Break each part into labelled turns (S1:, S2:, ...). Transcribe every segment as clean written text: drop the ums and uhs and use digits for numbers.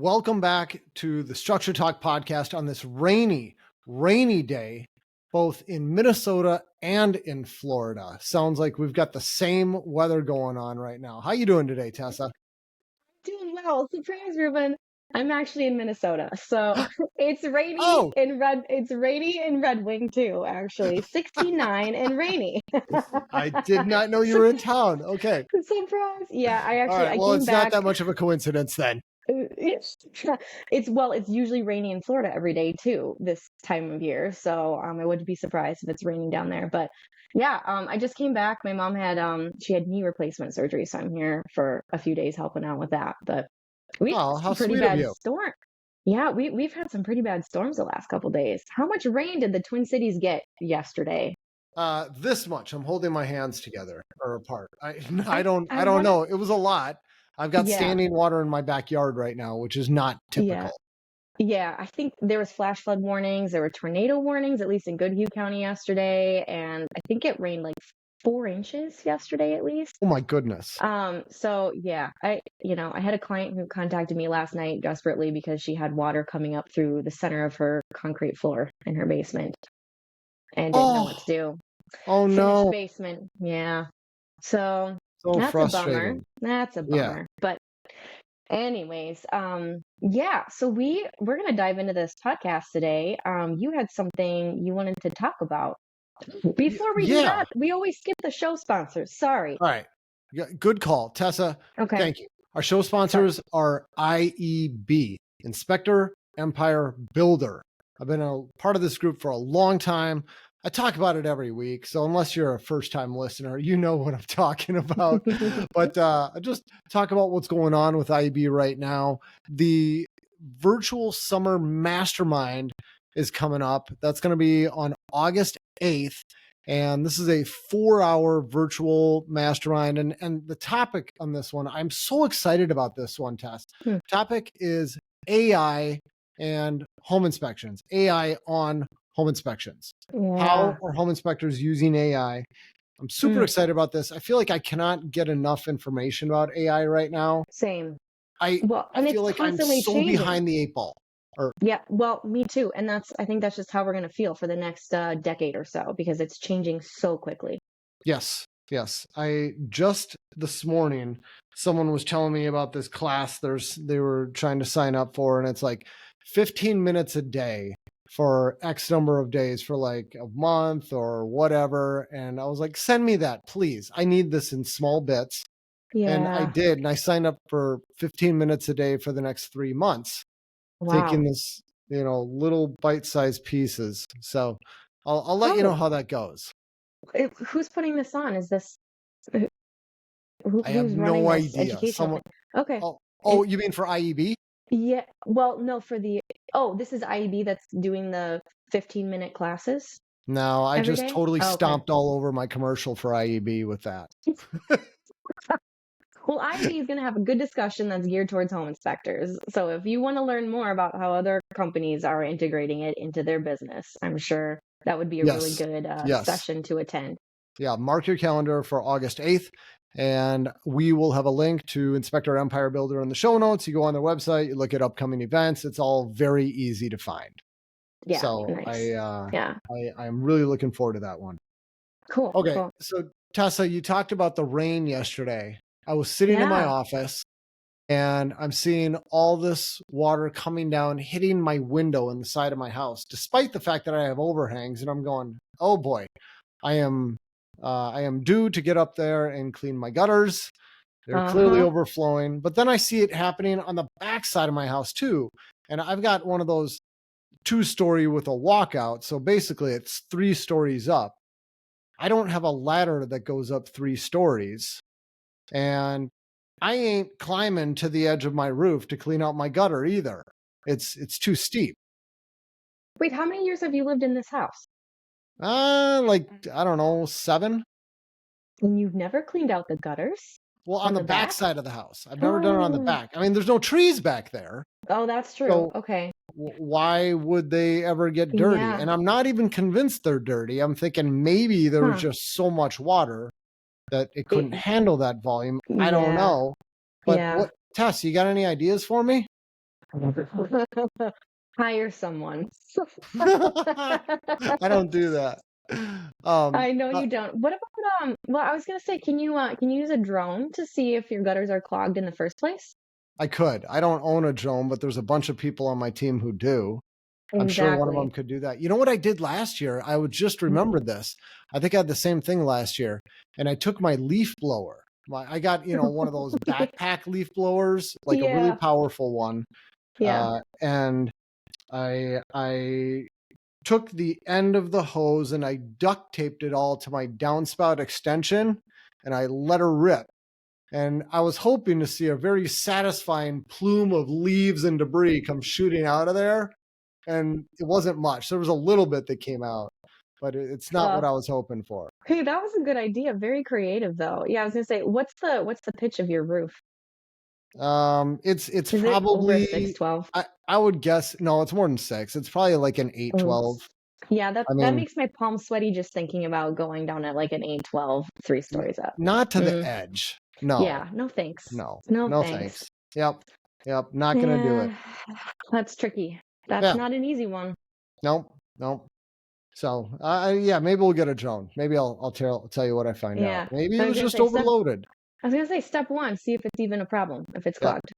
S1: Welcome back to the Structure Talk podcast on this rainy day, both in Minnesota and in Florida. Sounds like we've got the same weather going on right now. How you doing today, Tessa?
S2: Doing well. Surprise, Reuben. I'm actually in Minnesota, so it's rainy
S1: Oh,
S2: It's rainy in Red Wing too. Actually, 69 and rainy.
S1: I did not know you
S2: Sur-
S1: were in town. Okay.
S2: Surprise! Yeah,
S1: All right.
S2: I
S1: Well,
S2: came
S1: it's not
S2: back.
S1: that much of a coincidence then.
S2: It's it's usually rainy in Florida every day too this time of year. So I wouldn't be surprised if it's raining down there. But yeah, I just came back. My mom had she had knee replacement surgery, so I'm here for a few days helping out with that. But we had
S1: Oh, how
S2: some pretty
S1: sweet of
S2: bad
S1: you.
S2: storm. Yeah, we've had some pretty bad storms the last couple days. How much rain did the Twin Cities get yesterday?
S1: This much. I'm holding my hands together or apart. I
S2: I
S1: I
S2: I
S1: don't
S2: want to.
S1: know. It was a lot. I've got
S2: Yeah,
S1: standing water in my backyard right now, which is not
S2: yeah.
S1: typical.
S2: Yeah, I think there was flash flood warnings. There were tornado warnings, at least in Goodhue County yesterday, and I think it rained like 4 inches yesterday at least.
S1: Oh my goodness.
S2: So yeah, I had a client who contacted me last night desperately because she had water coming up through the center of her concrete floor in her basement and didn't know what to
S1: Oh,
S2: do.
S1: oh
S2: Finished
S1: no.
S2: basement, yeah. So
S1: So
S2: that's a bummer.
S1: frustrating.
S2: That's a
S1: Yeah.
S2: bummer. But anyways, yeah, so we're gonna dive into this podcast today. You had something you wanted to talk about. Before we do
S1: Yeah.
S2: that, we always skip the show sponsors. Sorry.
S1: All right. Yeah, good call, Tessa.
S2: Okay,
S1: Thank you. Our show
S2: sorry.
S1: sponsors are IEB, Inspector Empire Builder. I've been a part of this group for a long time. I talk about it every week. So unless you're a first time listener, you know what I'm talking about. But I just talk about what's going on with IEB right now. The virtual summer mastermind is coming up. That's going to be on August 8th. And this is a 4-hour virtual mastermind. And the topic on this one, I'm so excited about this one, Tess.
S2: Hmm.
S1: Topic is AI and home inspections, AI on home inspections. How
S2: Yeah.
S1: are home inspectors using AI? I'm super
S2: Mm,
S1: excited about this. I feel like I cannot get enough information about AI right now.
S2: same.
S1: I
S2: Well,
S1: I
S2: and it's
S1: feel like I'm
S2: constantly
S1: so
S2: changing.
S1: behind the eight ball. Or
S2: Yeah, well, me too. And I think that's just how we're gonna feel for the next decade or so because it's changing so quickly.
S1: yes, yes. I just this morning someone was telling me about this class they were trying to sign up for, and it's like 15 minutes a day for X number of days for like a month or whatever. And I was like, send me that, please. I need this in small bits. And I
S2: Yeah.
S1: did, and I signed up for 15 minutes a day for the next 3 months, taking
S2: Wow.
S1: this, little bite-sized pieces. So I'll let you know
S2: Oh,
S1: how that goes.
S2: who's putting this on? Is this
S1: I have
S2: who's running
S1: no
S2: this
S1: idea.
S2: educational
S1: Someone
S2: thing? Okay.
S1: oh,
S2: It,
S1: you mean for IEB?
S2: yeah. Well, no, this is IEB that's doing the 15-minute classes
S1: No, I
S2: every
S1: just
S2: day.
S1: totally
S2: Oh, okay.
S1: stomped all over my commercial for IEB with that.
S2: Well, IEB is going to have a good discussion that's geared towards home inspectors. So if you want to learn more about how other companies are integrating it into their business, I'm sure that would be a really
S1: Yes.
S2: good
S1: Yes.
S2: session to attend.
S1: Yeah, mark your calendar for August 8th. And we will have a link to Inspector Empire Builder in the show notes. You go on their website, you look at upcoming events. It's all very easy to find.
S2: Yeah,
S1: So
S2: nice. Yeah,
S1: I'm really looking forward to that one.
S2: cool,
S1: Okay,
S2: cool.
S1: so Tessa, you talked about the rain yesterday. I was sitting in my
S2: Yeah.
S1: office and I'm seeing all this water coming down, hitting my window in the side of my house, despite the fact that I have overhangs. And I'm going, oh boy, I am I am due to get up there and clean my gutters. They're clearly
S2: Uh-huh.
S1: overflowing. But then I see it happening on the back side of my house too. And I've got one of those 2-story with a walkout. So basically it's 3 stories up. I don't have a ladder that goes up 3 stories. And I ain't climbing to the edge of my roof to clean out my gutter either. It's too steep.
S2: Wait, how many years have you lived in this house?
S1: Like I don't know, 7.
S2: And you've never cleaned out the gutters
S1: Well, on
S2: on
S1: the
S2: the
S1: back
S2: back?
S1: side of the house. I've never done it on the
S2: Oh,
S1: back. I mean, there's no trees back there.
S2: oh, that's true.
S1: So
S2: Okay.
S1: why would they ever get dirty?
S2: Yeah.
S1: And I'm not even convinced they're dirty. I'm thinking maybe there was
S2: Huh.
S1: just so much water that it couldn't
S2: It,
S1: handle that volume. I don't
S2: yeah.
S1: know. But
S2: Yeah.
S1: what, Tess, you got any ideas for me?
S2: Hire someone.
S1: I don't do that. Um,
S2: I know
S1: uh,
S2: you don't. What about, well, I was gonna say, can you use a drone to see if your gutters are clogged in the first place?
S1: I could. I don't own a drone, but there's a bunch of people on my team who do. I'm sure one of them
S2: Exactly.
S1: could do that. You know what I did last year? I would just
S2: Mhm.
S1: remember this. I think I had the same thing last year, and I took my leaf blower. I got, one of those backpack leaf blowers, like a really
S2: Yeah,
S1: powerful one.
S2: yeah.
S1: And I took the end of the hose and I duct taped it all to my downspout extension and I let her rip. And I was hoping to see a very satisfying plume of leaves and debris come shooting out of there. And it wasn't much. There was a little bit that came out, but it's not
S2: Uh,
S1: what I was hoping for.
S2: hey, that was a good idea. Very creative, though. Yeah, I was gonna say, what's the pitch of your roof?
S1: It's
S2: Is it over
S1: probably
S2: 612?
S1: I would guess no, it's more than 6. It's probably like an
S2: Oh,
S1: 812.
S2: yeah,
S1: I
S2: that
S1: mean,
S2: makes my palms sweaty just thinking about going down at like an 812, 3 stories up.
S1: not to the
S2: Mm,
S1: edge. No.
S2: yeah, no thanks.
S1: No.
S2: No
S1: No
S2: thanks.
S1: thanks. Yep. Yep, not gonna do it.
S2: Yeah, that's tricky. That's
S1: Yeah.
S2: not an easy one.
S1: Nope. Nope. So, yeah, maybe we'll get a drone. Maybe I'll tell you what I find out.
S2: Yeah,
S1: Maybe it
S2: I was
S1: was
S2: gonna
S1: just
S2: say
S1: overloaded.
S2: step one, see if it's even a problem, if it's
S1: Yep.
S2: clogged.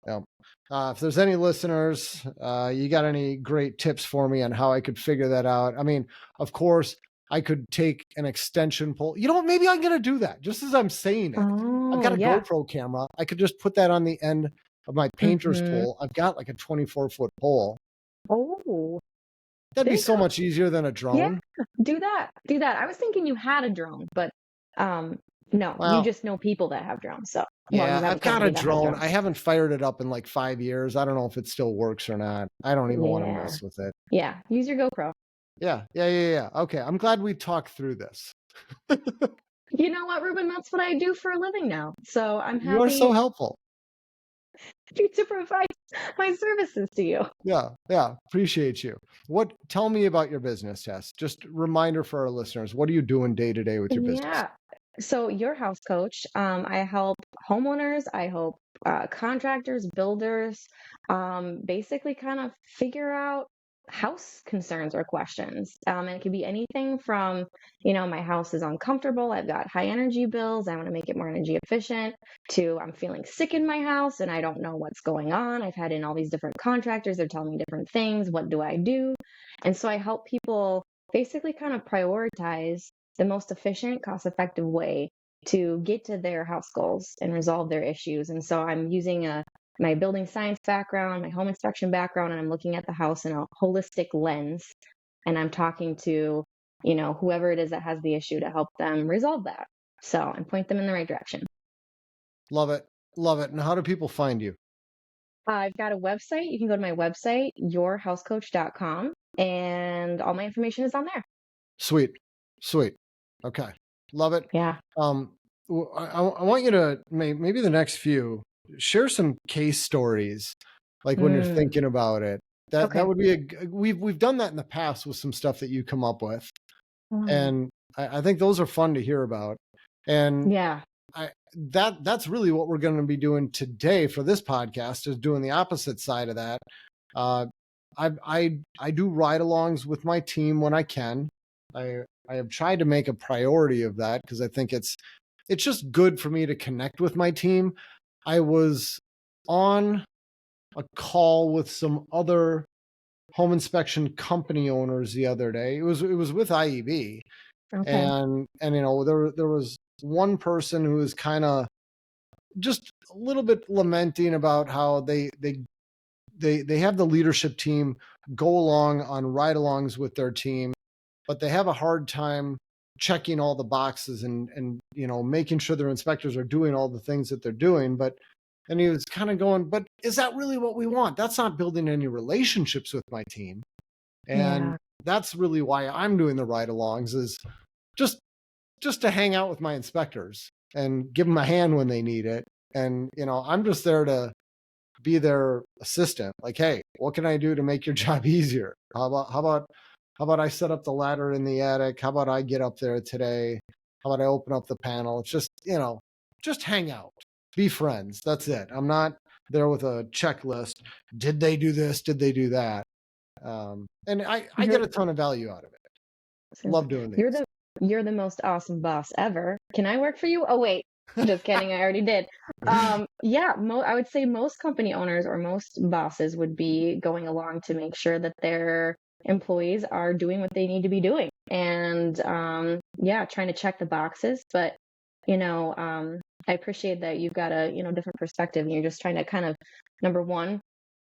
S1: Yep. If there's any listeners, you got any great tips for me on how I could figure that out? I mean, of course, I could take an extension pole. You know what? Maybe I'm gonna do that. Just as I'm saying it, I've
S2: Oh,
S1: got a
S2: yeah.
S1: GoPro camera. I could just put that on the end of my painter's
S2: Mhm.
S1: pole. I've got like a 24-foot pole.
S2: Oh,
S1: That'd
S2: there
S1: be
S2: you
S1: so
S2: go.
S1: much easier than a
S2: Yeah,
S1: drone.
S2: do that. Do that. I was thinking you had a drone, but um no, you
S1: Well,
S2: just know people that have drones. So, well,
S1: yeah,
S2: you have a
S1: I've got a
S2: company that has
S1: drone. I
S2: drones.
S1: haven't fired it up in like 5 years. I don't know if it still works or not. I don't even want to
S2: Yeah.
S1: mess with it.
S2: Yeah, use your GoPro.
S1: Yeah, yeah, yeah, yeah. Okay, I'm glad we talked through this.
S2: You know what, Ruben? That's what I do for a living now. So I'm
S1: You are
S2: happy
S1: so helpful.
S2: to provide my services to you.
S1: Yeah, yeah. Appreciate you. Tell me about your business, Tess. Just reminder for our listeners. What are you doing day to day with your business?
S2: Yeah. So your house coach, I help homeowners, I help contractors, builders, basically kind of figure out house concerns or questions. And it could be anything from, my house is uncomfortable, I've got high energy bills, I want to make it more energy efficient, to I'm feeling sick in my house and I don't know what's going on. I've had in all these different contractors, they're telling me different things. What do I do? And so I help people basically kind of prioritize the most efficient, cost effective way to get to their house goals and resolve their issues. And so I'm using my building science background, my home inspection background, and I'm looking at the house in a holistic lens. And I'm talking to, whoever it is that has the issue to help them resolve that. So and point them in the right direction.
S1: Love it. Love it. And how do people find you?
S2: I've got a website. You can go to my website, yourhousecoach.com, and all my information is on there.
S1: Sweet. Sweet. Okay. Love it.
S2: Yeah.
S1: Um, I want you to maybe the next few share some case stories, like when you're
S2: Mm,
S1: thinking about it. That
S2: okay.
S1: would be we've done that in the past with some stuff that you come up with,
S2: Mm,
S1: and I think those are fun to hear about. And
S2: yeah.
S1: that's really what we're going to be doing today for this podcast is doing the opposite side of that. Uh, I do ride-alongs with my team when I can. I have tried to make a priority of that because I think it's just good for me to connect with my team. I was on a call with some other home inspection company owners the other day. It was with IEB,
S2: Okay.
S1: and there was one person who was kind of just a little bit lamenting about how they have the leadership team go along on ride-alongs with their team, but they have a hard time checking all the boxes and making sure their inspectors are doing all the things that they're doing. And he was kind of going, but is that really what we want? That's not building any relationships with my team. And
S2: Yeah.
S1: that's really why I'm doing the ride-alongs is just just to hang out with my inspectors and give them a hand when they need it. And I'm just there to be their assistant. Like, hey, what can I do to make your job easier? How about I set up the ladder in the attic? How about I get up there today? How about I open up the panel? It's just hang out, be friends. That's it. I'm not there with a checklist. Did they do this? Did they do that? And I
S2: You're
S1: get a ton of value out of it. Love doing
S2: you're
S1: these.
S2: the you're the most awesome boss ever. Can I work for you? Oh wait, just kidding. I already did. Yeah, I would say most company owners or most bosses would be going along to make sure that their employees are doing what they need to be doing, and yeah, trying to check the boxes. But you know, I appreciate that you've got a different perspective, and you're just trying to kind of number one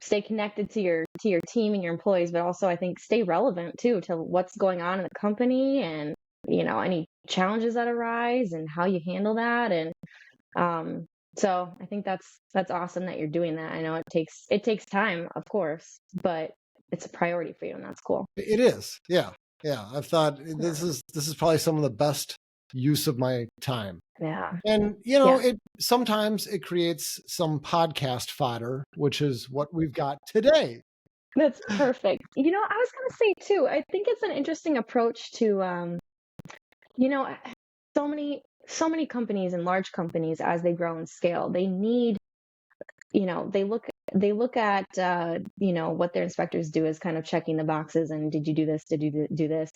S2: stay connected to your team and your employees, but also I think stay relevant too to what's going on in the company and any challenges that arise and how you handle that. And um, so I think that's awesome that you're doing that. I know it takes time, of course, but it's a priority for you, and that's cool.
S1: It is. Yeah. Yeah. I've thought this is probably some of the best use of my time.
S2: Yeah,
S1: And
S2: yeah,
S1: it sometimes it creates some podcast fodder, which is what we've got today.
S2: that's perfect. I was gonna say too. I think it's an interesting approach to you know so many companies and large companies as they grow and scale, they need they look at what their inspectors do is kind of checking the boxes and did you do this, did you do this.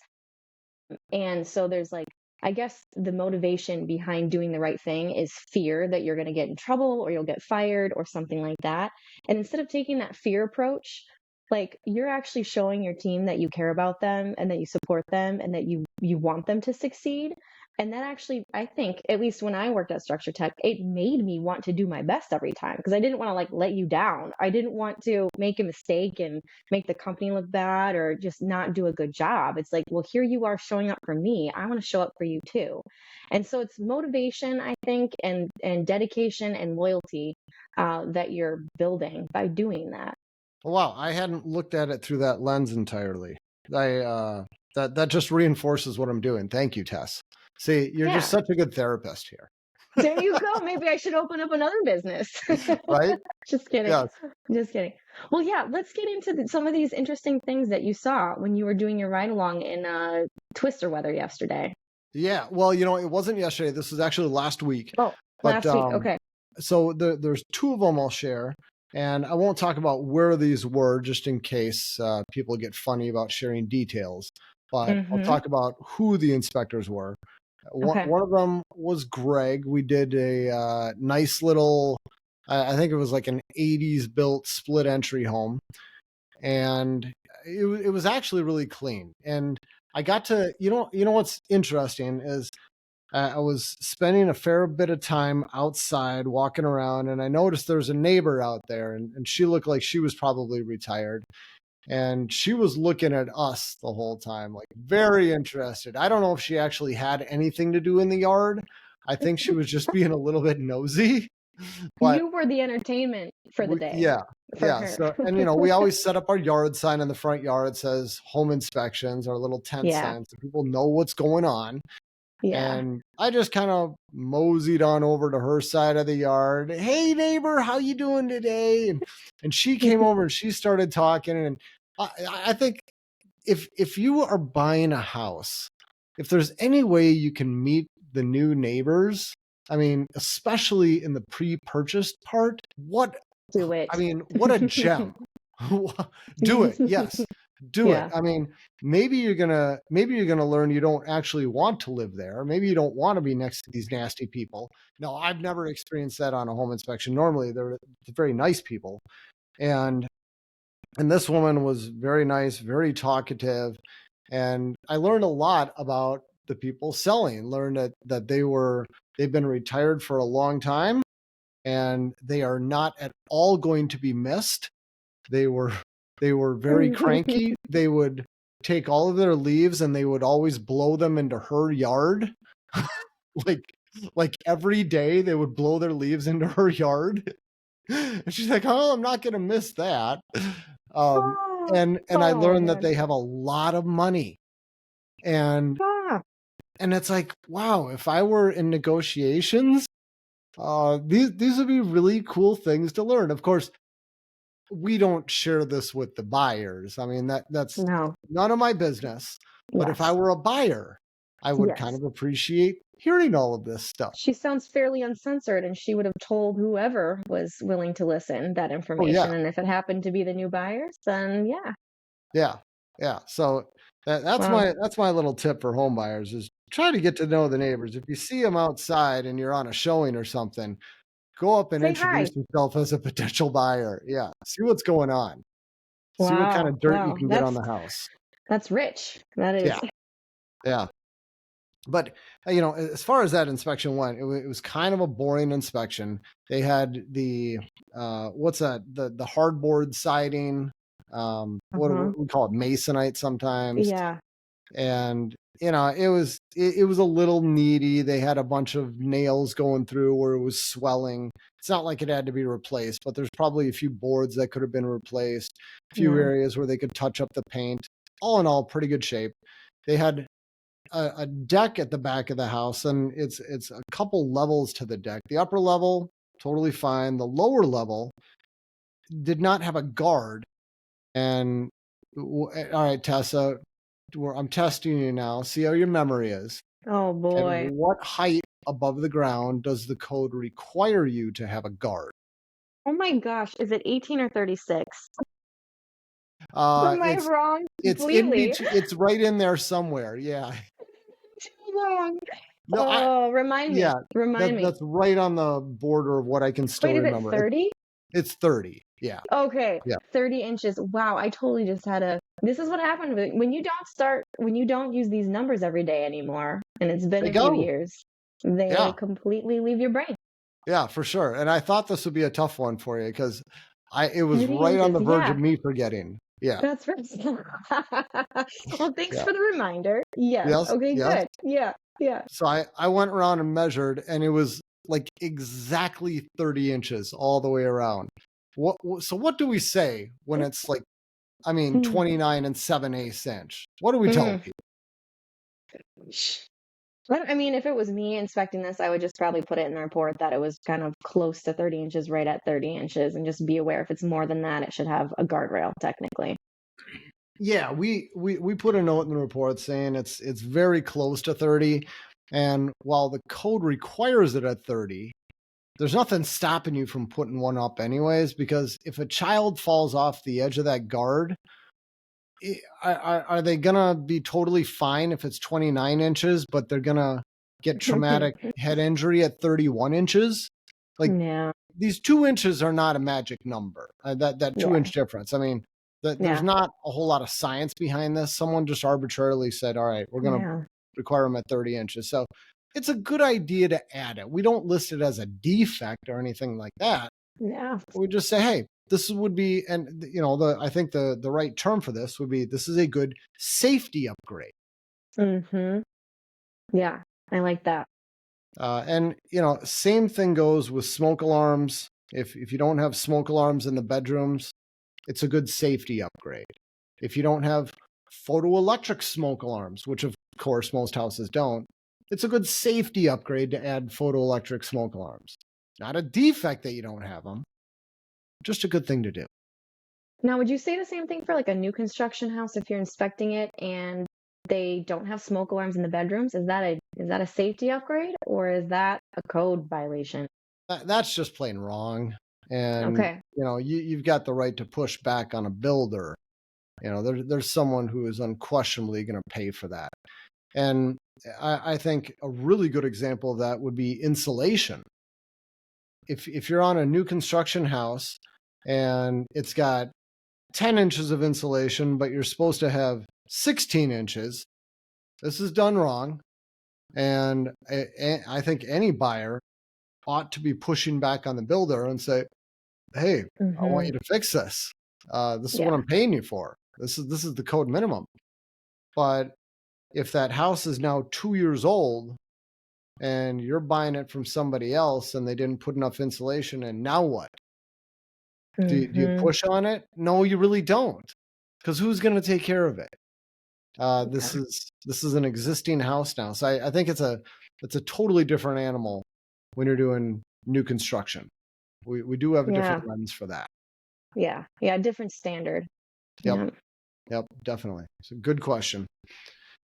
S2: And so there's like, I guess the motivation behind doing the right thing is fear that you're going to get in trouble or you'll get fired or something like that. And instead of taking that fear approach, like you're actually showing your team that you care about them and that you support them and that you want them to succeed. And that actually, I think, at least when I worked at Structure Tech, it made me want to do my best every time because I didn't want to like let you down. I didn't want to make a mistake and make the company look bad or just not do a good job. It's like, well, here you are showing up for me. I want to show up for you too. And so it's motivation, I think, and dedication and loyalty that you're building by doing that.
S1: Wow, I hadn't looked at it through that lens entirely. That just reinforces what I'm doing. Thank you, Tess. See, you're just
S2: Yeah.
S1: such a good therapist here.
S2: There you go. Maybe I should open up another business.
S1: Right?
S2: Just kidding.
S1: Yes.
S2: Just kidding. Well, yeah, let's get into some of these interesting things that you saw when you were doing your ride along in Twister weather yesterday.
S1: Yeah. Well, it wasn't yesterday. This was actually last week.
S2: Oh,
S1: But
S2: last week. Okay.
S1: so there's two of them I'll share, and I won't talk about where these were just in case people get funny about sharing details. But I'll
S2: Mm-hmm.
S1: talk about who the inspectors were.
S2: Okay.
S1: One of them was Greg. We did a nice little, I think it was like an 80s built split entry home. And it was actually really clean. And I got to, what's interesting is I was spending a fair bit of time outside walking around, and I noticed there was a neighbor out there, and she looked like she was probably retired. And she was looking at us the whole time, like very interested. I don't know if she actually had anything to do in the yard. I think she was just being a little bit nosy. But
S2: You were the entertainment for the day
S1: yeah,
S2: for
S1: yeah.
S2: her.
S1: So, and we always set up our yard sign in the front yard. It says home inspections, our little tent
S2: Yeah.
S1: sign, so people know what's going on.
S2: Yeah.
S1: And I just kind of moseyed on over to her side of the yard. Hey neighbor, how you doing today? And she came over and she started talking. And I think if you are buying a house, if there's any way you can meet the new neighbors, I mean, especially in the pre-purchased part,
S2: Do it.
S1: what a gem. Do it. Yes. Do it.
S2: Yeah.
S1: I mean, maybe you're gonna learn you don't actually want to live there. Maybe you don't want to be next to these nasty people. No, I've never experienced that on a home inspection. Normally they're very nice people. And this woman was very nice, very talkative, and I learned a lot about the people selling. Learned that they've been retired for a long time, and they are not at all going to be missed. They were very cranky. They would take all of their leaves and they would always blow them into her yard. like every day they would blow their leaves into her yard. And she's like, "Oh, I'm not going to miss that." Um,
S2: Oh,
S1: and I
S2: oh
S1: learned that
S2: man.
S1: they have a lot of money. And
S2: Ah,
S1: it's like, wow, if I were in negotiations, these would be really cool things to learn. Of course, we don't share this with the buyers. I mean, that's
S2: no.
S1: none of my business. But if I
S2: Yes.
S1: were a buyer, I would kind
S2: Yes.
S1: of appreciate hearing all of this stuff.
S2: She sounds fairly uncensored, and she would have told whoever was willing to listen that
S1: Oh yeah,
S2: information, and if it happened to be the new buyers, then yeah.
S1: yeah, yeah. So
S2: Wow.
S1: that's my little tip for home buyers is try to get to know the neighbors. If you see them outside and you're on a showing or something, go up and
S2: Say hi.
S1: introduce yourself as a potential buyer. Yeah, see what's going on. See what kind
S2: Wow,
S1: of dirt you
S2: wow,
S1: can get on the house.
S2: that's rich. That
S1: Yeah,
S2: is.
S1: yeah. But, as far as that inspection went, it was kind of a boring inspection. They had the, what's that? The hardboard siding,
S2: Uh-huh.
S1: what we call it, masonite sometimes.
S2: Yeah.
S1: And, it was a little needy. They had a bunch of nails going through where it was swelling. It's not like it had to be replaced, but there's probably a few boards that could have been replaced, a few
S2: Yeah.
S1: areas where they could touch up the paint. All in all, pretty good shape. They had a deck at the back of the house, and it's a couple levels to the deck. The upper level, totally fine. The lower level did not have a guard. And all right, Tessa, I'm testing you now. See how your memory is.
S2: Oh
S1: At
S2: boy.
S1: what height above the ground does the code require you to have a guard?
S2: Oh my gosh, is it 18 or 36?
S1: Uh,
S2: Am I
S1: it's
S2: wrong
S1: it's in
S2: completely?
S1: between. It's right in there somewhere. Yeah.
S2: Too long.
S1: No,
S2: Oh, remind me.
S1: yeah.
S2: Remind me.
S1: That's right on the border of what I can still
S2: Wait, is it
S1: remember.
S2: 30?
S1: It's 30. Yeah.
S2: Okay,
S1: Yeah.
S2: 30 inches. Wow, I totally just had a this is what happened when you don't use these numbers every day anymore, and it's been
S1: They
S2: a few
S1: go.
S2: years, they
S1: Yeah.
S2: completely leave your brain.
S1: Yeah, for sure. And I thought this would be a tough one for you because it was
S2: 30
S1: right on
S2: inches,
S1: the verge
S2: yeah,
S1: of me forgetting. Yeah.
S2: that's right. Well, thanks
S1: Yeah.
S2: for the reminder. Yes,
S1: Yes.
S2: okay,
S1: Yes.
S2: good. Yeah, yeah.
S1: So I went around and measured, and it was like exactly 30 inches all the way around. So what do we say when it's like, I mean,
S2: Mm,
S1: 29 and 7/8 inch? What do we tell
S2: mm.
S1: people?
S2: I mean, if it was me inspecting this, I would just probably put it in the report that it was kind of close to 30 inches, right at 30 inches, and just be aware if it's more than that, it should have a guardrail, technically.
S1: Yeah, we put a note in the report saying it's very close to 30. And while the code requires it at 30, there's nothing stopping you from putting one up anyways, because if a child falls off the edge of that guard, are they gonna be totally fine if it's 29 inches, but they're gonna get traumatic head injury at 31 inches? Like,
S2: Yeah,
S1: these 2 inches are not a magic number. That two
S2: yeah,
S1: inch difference. I mean, there's
S2: yeah,
S1: not a whole lot of science behind this. Someone just arbitrarily said, "All right, we're gonna
S2: yeah,
S1: require them at 30 inches." So it's a good idea to add it. We don't list it as a defect or anything like that.
S2: yeah.
S1: We just say, "Hey, this would be," and I think the right term for this would be, this is a good safety upgrade.
S2: Mhm. Yeah, I like that.
S1: And same thing goes with smoke alarms. If you don't have smoke alarms in the bedrooms, it's a good safety upgrade. If you don't have photoelectric smoke alarms, which of course most houses don't, it's a good safety upgrade to add photoelectric smoke alarms. Not a defect that you don't have them, just a good thing to do.
S2: Now, would you say the same thing for like a new construction house if you're inspecting it and they don't have smoke alarms in the bedrooms? Is that a safety upgrade or is that a code violation?
S1: That's just plain wrong. And
S2: Okay.
S1: you've got the right to push back on a builder. There's someone who is unquestionably going to pay for that. And I think a really good example of that would be insulation. If you're on a new construction house and it's got 10 inches of insulation, but you're supposed to have 16 inches, this is done wrong. And I think any buyer ought to be pushing back on the builder and say, "Hey, I want
S2: Mhm.
S1: you to fix this. This is what
S2: Yeah.
S1: I'm paying you for. This is the code minimum." But if that house is now 2 years old and you're buying it from somebody else and they didn't put enough insulation in, now what? Do you
S2: Mhm.
S1: push on it? No, you really don't, because who's going to take care of it?
S2: Yeah.
S1: This is an existing house now, so I think it's a totally different animal when you're doing new construction. We do have a different
S2: Yeah.
S1: lens for that.
S2: Yeah. Yeah, different standard.
S1: Yep,
S2: Yeah.
S1: yep, definitely. It's a good question.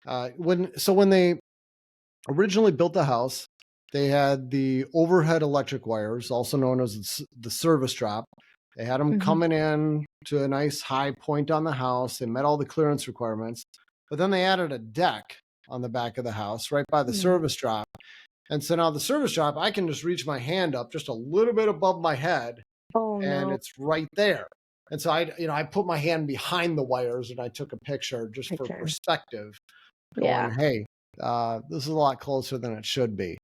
S1: When they originally built the house, they had the overhead electric wires, also known as the service drop. They had them
S2: Mhm.
S1: coming in to a nice high point on the house. They met all the clearance requirements, but then they added a deck on the back of the house right by the
S2: Mm.
S1: service drop. And so now the service drop, I can just reach my hand up just a little bit above my head
S2: Oh,
S1: and
S2: no.
S1: it's right there. And so I put my hand behind the wires and I took a picture just for
S2: Picture.
S1: perspective, going,
S2: Yeah.
S1: hey, this is a lot closer than it should be.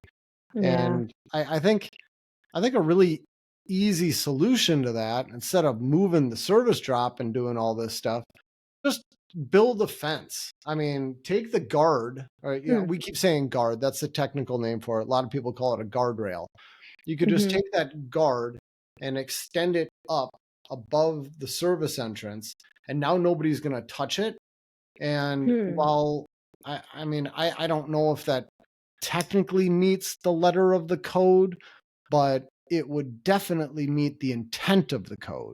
S2: Yeah.
S1: And I think a really easy solution to that, instead of moving the service drop and doing all this stuff, just build a fence. I mean, take the guard, or
S2: Hmm.
S1: we keep saying guard. That's the technical name for it. A lot of people call it a guardrail. You could just
S2: Mhm.
S1: take that guard and extend it up above the service entrance, and now nobody's going to touch it. And
S2: Hmm.
S1: while I don't know if that technically meets the letter of the code, but it would definitely meet the intent of the code.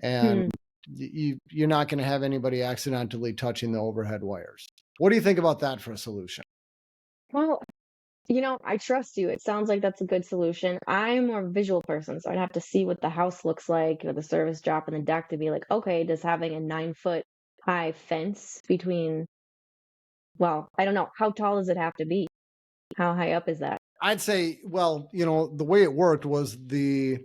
S1: And
S2: Hmm.
S1: you're not going to have anybody accidentally touching the overhead wires. What do you think about that for a solution?
S2: Well, I trust you. It sounds like that's a good solution. I'm more of a visual person, so I'd have to see what the house looks like, the service drop and the deck to be like, okay, does having a 9 foot high fence between, well, I don't know, how tall does it have to be? How high up is that?
S1: I'd say, well, the way it worked was the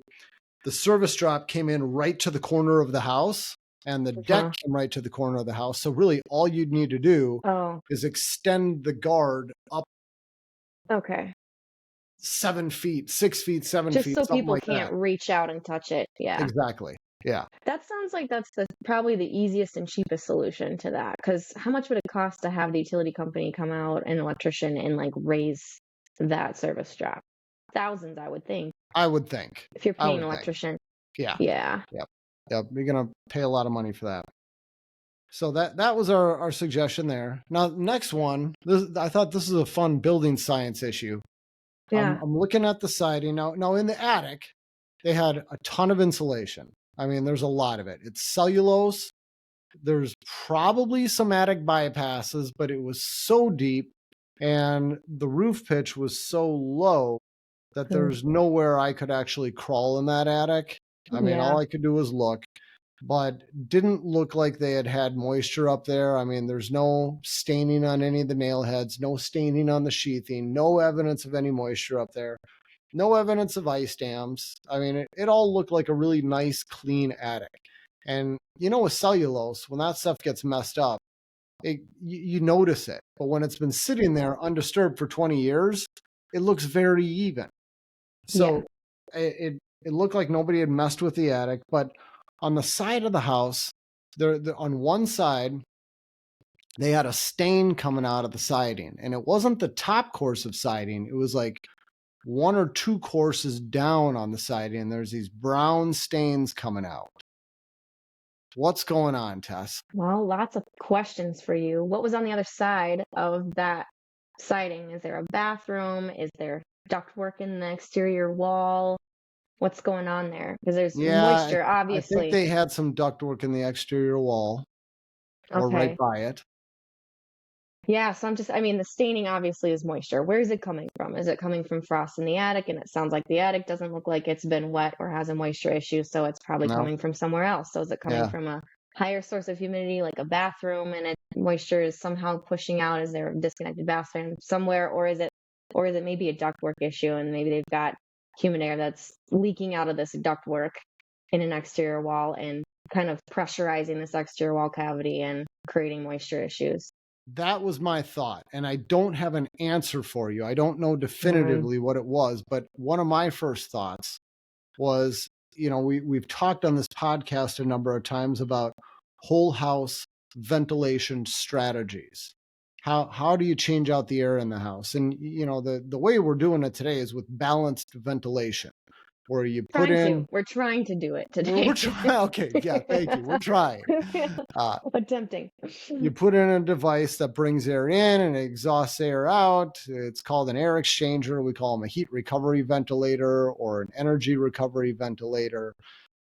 S1: service drop came in right to the corner of the house and the deck
S2: Huh.
S1: came right to the corner of the house. So really all you'd need to do
S2: Oh,
S1: is extend the guard up
S2: okay.
S1: 7 feet, 6 feet, seven
S2: Just
S1: feet,
S2: so
S1: something
S2: people
S1: like
S2: can't
S1: that.
S2: reach out and touch it. Yeah.
S1: Exactly. Yeah.
S2: That sounds like that's probably the easiest and cheapest solution to that. Because how much would it cost to have the utility company come out, an electrician, and like raise that service drop? Thousands, I would think,
S1: I would think.
S2: if you're
S1: I
S2: paying an
S1: would think.
S2: electrician.
S1: Yeah.
S2: Yeah.
S1: Yep. Yep. You're gonna pay a lot of money for that. So that was our suggestion there. Now, next one, I thought this is a fun building science issue.
S2: Yeah.
S1: I'm looking at the siding now. Now in the attic, they had a ton of insulation. I mean, there's a lot of it. It's cellulose. There's probably some attic bypasses, but it was so deep and the roof pitch was so low that
S2: Mm.
S1: there's nowhere I could actually crawl in that attic. I mean, all
S2: Yeah.
S1: I could do was look, but didn't look like they had moisture up there. I mean, there's no staining on any of the nail heads, no staining on the sheathing, no evidence of any moisture up there, no evidence of ice dams. I mean, it all looked like a really nice, clean attic. And with cellulose, when that stuff gets messed up, you notice it. But when it's been sitting there undisturbed for 20 years, it looks very even.
S2: Yeah.
S1: So it looked like nobody had messed with the attic, but on the side of the house, on one side, they had a stain coming out of the siding, and it wasn't the top course of siding. It was like one or two courses down on the siding, and there's these brown stains coming out. What's going on, Tess?
S2: Well, lots of questions for you. What was on the other side of that siding? Is there a bathroom? Is there ductwork in the exterior wall? What's going on there? Because there's
S1: Yeah,
S2: moisture,
S1: I think
S2: obviously.
S1: they had some ductwork in the exterior wall or right
S2: Okay.
S1: by it.
S2: Yeah, so I mean, the staining obviously is moisture. Where is it coming from? Is it coming from frost in the attic? And it sounds like the attic doesn't look like it's been wet or has a moisture issue, so it's probably
S1: No,
S2: coming from somewhere else. So is it coming
S1: yeah.
S2: from a higher source of humidity, like a bathroom, and moisture is somehow pushing out? Is there a disconnected bathroom somewhere, or is it maybe a ductwork issue, and maybe they've got humid air that's leaking out of this ductwork in an exterior wall and kind of pressurizing this exterior wall cavity and creating moisture issues?
S1: That was my thought, and I don't have an answer for you. I don't know
S2: Mm.
S1: definitively what it was, but one of my first thoughts was, we've talked on this podcast a number of times about whole house ventilation strategies. How do you change out the air in the house? And the way we're doing it today is with balanced ventilation, where you put
S2: Trying to.
S1: in
S2: We're trying to do it
S1: we're
S2: today.
S1: trying. Okay, yeah, thank you. We're trying. Uh,
S2: Attempting.
S1: you put in a device that brings air in and exhausts air out. It's called an air exchanger. We call them a heat recovery ventilator or an energy recovery ventilator.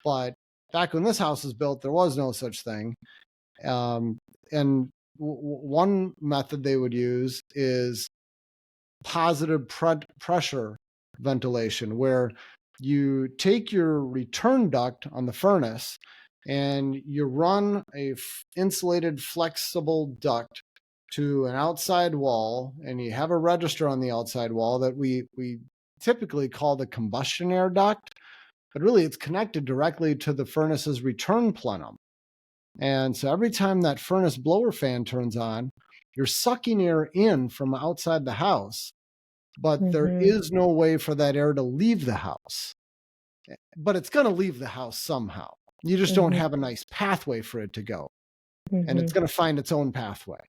S1: But back when this house was built, there was no such thing. And one method they would use is positive pressure ventilation, where you take your return duct on the furnace and you run a insulated flexible duct to an outside wall, and you have a register on the outside wall that we typically call the combustion air duct, but really it's connected directly to the furnace's return plenum. And so every time that furnace blower fan turns on, you're sucking air in from outside the house, but there
S2: Mm-hmm.
S1: is no way for that air to leave the house. But it's going to leave the house somehow. You just don't
S2: Mm-hmm.
S1: have a nice pathway for it to go, and it's
S2: Mm-hmm.
S1: going to find its own pathway.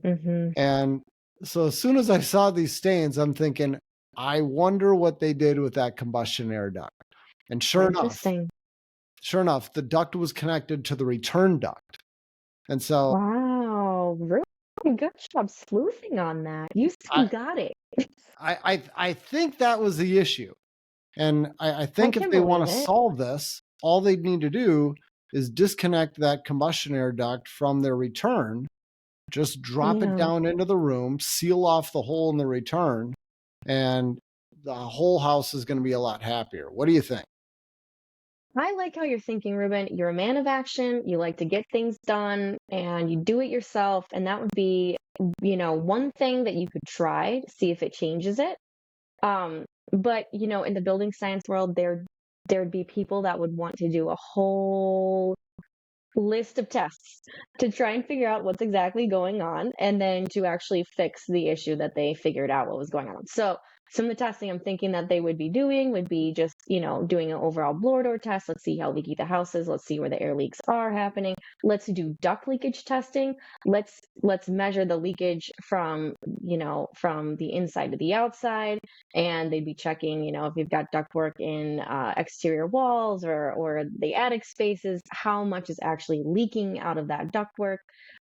S2: Mm-hmm.
S1: And so as soon as I saw these stains, I'm thinking, I wonder what they did with that combustion air duct. And
S2: Interesting.
S1: sure enough, the duct was connected to the return duct. And so
S2: Wow, really good job sleuthing on that. You still
S1: I
S2: got it.
S1: I think that was the issue. And I
S2: I
S1: think if
S2: can
S1: they want
S2: believe
S1: to
S2: it.
S1: solve this, all they need to do is disconnect that combustion air duct from their return, just drop it
S2: Yeah.
S1: down into the room, seal off the hole in the return, and the whole house is going to be a lot happier. What do you think?
S2: I like how you're thinking, Ruben. You're a man of action. You like to get things done and you do it yourself. And that would be, one thing that you could try to see if it changes it. But in the building science world, there'd be people that would want to do a whole list of tests to try and figure out what's exactly going on and then to actually fix the issue that they figured out what was going on. So some of the testing I'm thinking that they would be doing would be just, doing an overall blower door test. Let's see how leaky the house is. Let's see where the air leaks are happening. Let's do duct leakage testing. Let's measure the leakage from the inside to the outside. And they'd be checking, if you've got ductwork in exterior walls or the attic spaces, how much is actually leaking out of that ductwork.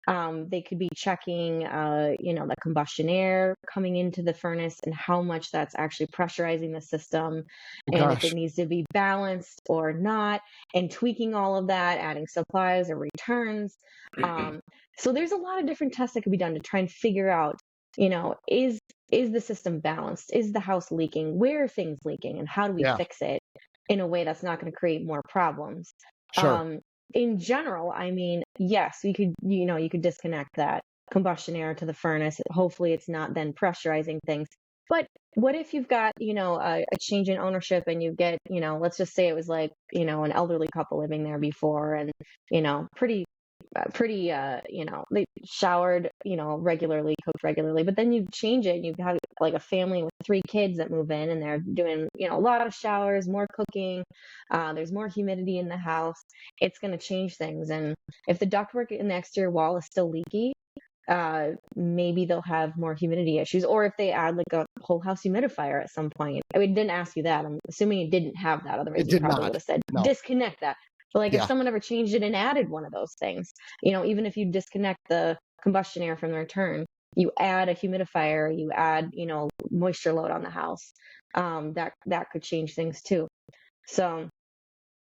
S2: They could be checking, the combustion air coming into the furnace and how much that's actually pressurizing the system,
S1: Oh,
S2: and if it
S1: gosh.
S2: needs to be balanced or not, and tweaking all of that, adding supplies or returns. Um, so there's a lot of different tests that could be done to try and figure out, is the system balanced? Is the house leaking? Where are things leaking? And how do we
S1: Yeah,
S2: fix it in a way that's not going to create more problems?
S1: sure.
S2: Um, in general, I mean, yes, you could disconnect that combustion air to the furnace. Hopefully, it's not then pressurizing things. But what if you've got, a change in ownership and you get, let's just say it was like, an elderly couple living there before and, pretty they showered regularly, cooked regularly, but then you change it and you have like a family with 3 kids that move in and they're doing a lot of showers, more cooking, there's more humidity in the house. It's going to change things. And if the ductwork in the exterior wall is still leaky, maybe they'll have more humidity issues, or if they add like a whole house humidifier at some point. I mean, didn't ask you that. I'm assuming it didn't have that. Otherwise,
S1: It
S2: you
S1: did
S2: probably would
S1: not.
S2: have said
S1: No.
S2: disconnect that. But like if
S1: Yeah.
S2: someone ever changed it and added one of those things, even if you disconnect the combustion air from the return, you add a humidifier, you add, moisture load on the house, that could change things too. So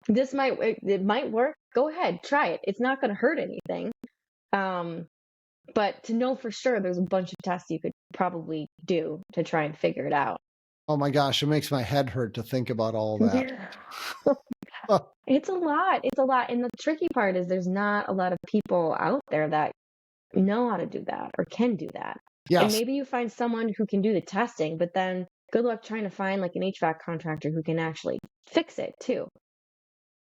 S2: it might work. Go ahead, try it. It's not going to hurt anything. Um, but to know for sure, there's a bunch of tests you could probably do to try and figure it out.
S1: Oh my gosh, it makes my head hurt to think about all that.
S2: Yeah. It's a lot. It's a lot. And the tricky part is there's not a lot of people out there that know how to do that or can do that. And
S1: Yes.
S2: maybe you find someone who can do the testing, but then good luck trying to find like an HVAC contractor who can actually fix it too.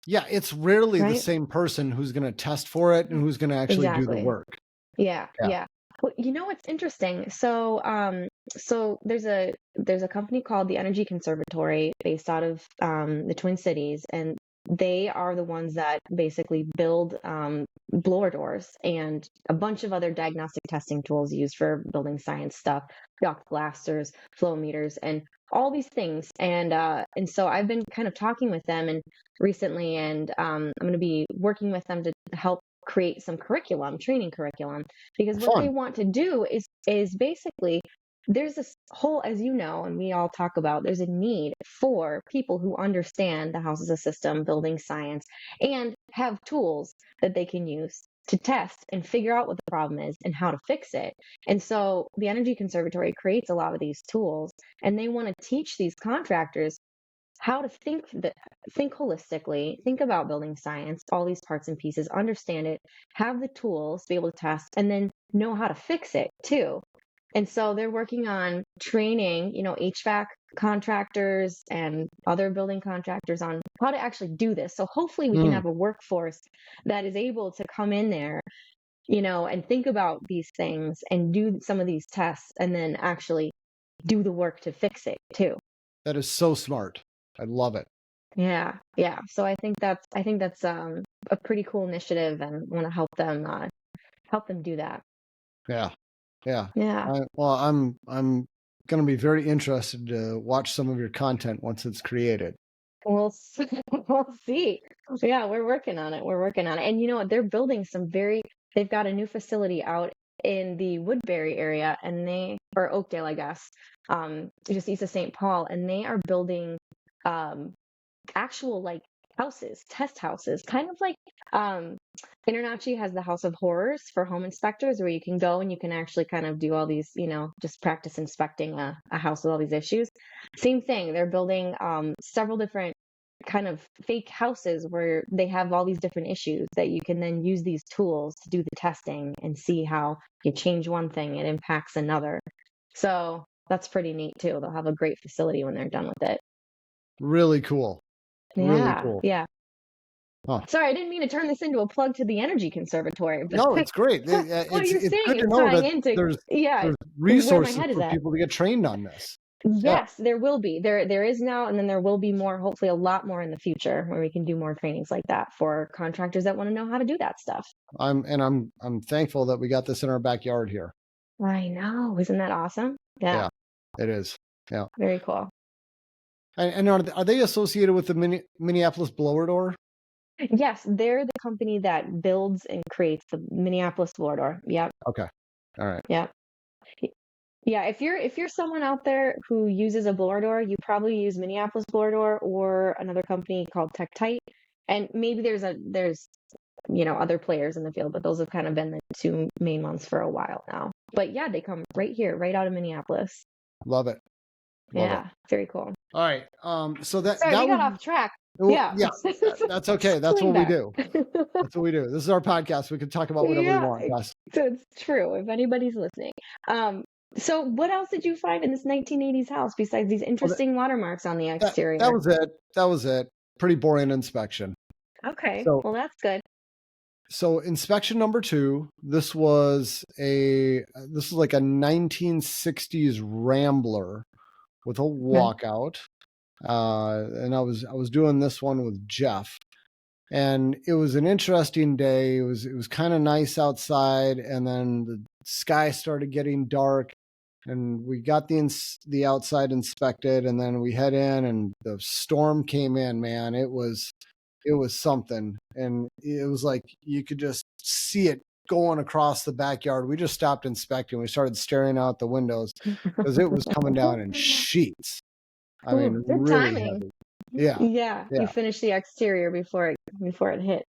S1: Yeah, it's rarely the
S2: Right?
S1: same person who's going to test for it and who's going to actually do the
S2: Exactly.
S1: work.
S2: Yeah,
S1: Yeah.
S2: yeah. Well, what's interesting? So there's a company called the Energy Conservatory based out of the Twin Cities, and they are the ones that basically build blower doors and a bunch of other diagnostic testing tools used for building science stuff, duct blasters, flow meters, and all these things. And so I've been kind of talking with them and recently, and I'm going to be working with them to help create some training curriculum, because what they
S1: Fun.
S2: want to do is basically there's this whole, as you know, and we all talk about, there's a need for people who understand the house as a system, building science, and have tools that they can use to test and figure out what the problem is and how to fix it. And so the Energy Conservatory creates a lot of these tools, and they want to teach these contractors how to think holistically, think about building science, all these parts and pieces, understand it, have the tools to be able to test, and then know how to fix it too. And so they're working on training, HVAC contractors and other building contractors on how to actually do this. So hopefully we can
S1: Mm,
S2: have a workforce that is able to come in there, and think about these things and do some of these tests and then actually do the work to fix it too.
S1: that is so smart. I love it.
S2: Yeah, yeah. So I think that's a pretty cool initiative, and want to help them do that.
S1: Yeah. Yeah.
S2: Yeah.
S1: Well, I'm going to be very interested to watch some of your content once it's created.
S2: We'll see. Yeah, we're working on it. We're working on it. And you know what? They're building they've got a new facility out in the Woodbury area, or Oakdale, I guess, just east of St. Paul, and they are building um actual like houses, test houses, kind of like InterNACHI has the House of Horrors for home inspectors, where you can go and you can actually kind of do all these, just practice inspecting a house with all these issues. Same thing. They're building several different kind of fake houses where they have all these different issues that you can then use these tools to do the testing and see how you change one thing, it impacts another. So that's pretty neat too. They'll have a great facility when they're done with it.
S1: Really cool. Really
S2: Yeah,
S1: cool.
S2: yeah.
S1: Huh.
S2: Sorry, I didn't mean to turn this into a plug to the Energy Conservatory, but
S1: No, it's great.
S2: what you're
S1: It's
S2: saying
S1: good
S2: is
S1: to know
S2: tying
S1: that
S2: into,
S1: there's
S2: yeah, where my
S1: resources
S2: head is
S1: for
S2: at.
S1: people to get trained on this. Yeah,
S2: Yes, there will be. There is now, and then there will be more, hopefully a lot more in the future, where we can do more trainings like that for contractors that want to know how to do that stuff.
S1: I'm thankful that we got this in our backyard here.
S2: I know. Isn't that awesome? Yeah,
S1: Yeah, it is. Yeah.
S2: very cool.
S1: And are they associated with the Minneapolis blower door?
S2: Yes, they're the company that builds and creates the Minneapolis blower door. Yep,
S1: Okay. All right.
S2: yep. Yeah, if you're someone out there who uses a blower door, you probably use Minneapolis blower door or another company called Tektite. And maybe there's other players in the field, but those have kind of been the two main ones for a while now. But yeah, they come right here, right out of Minneapolis.
S1: Love it. Love it.
S2: Yeah, very cool.
S1: All right. So that
S2: Sorry,
S1: that
S2: we got
S1: was
S2: off track.
S1: well,
S2: Yeah.
S1: yeah. That's okay. That's
S2: Going
S1: what we
S2: back.
S1: do. That's what we do. This is our podcast. We can talk about whatever we
S2: Yeah,
S1: want. Yes.
S2: so it's true if anybody's listening. So what else did you find in this 1980s house besides these
S1: Well,
S2: interesting watermarks on the
S1: that
S2: exterior?
S1: was it. That was it. Pretty boring inspection.
S2: Okay,
S1: So
S2: well that's good.
S1: inspection number 2. This was like a 1960s Rambler with a
S2: Okay.
S1: walkout. And I was doing this one with Jeff, and it was an interesting day. It was kind of nice outside, and then the sky started getting dark, and we got the outside inspected, and then we head in, and the storm came in. Man, it was something, and it was like you could just see it going across the backyard. We just stopped inspecting. We started staring out the windows because it was coming down in sheets. I
S2: Ooh,
S1: mean,
S2: good
S1: really
S2: timing.
S1: heavy. Yeah,
S2: Yeah, you
S1: yeah,
S2: finished the exterior before it hit.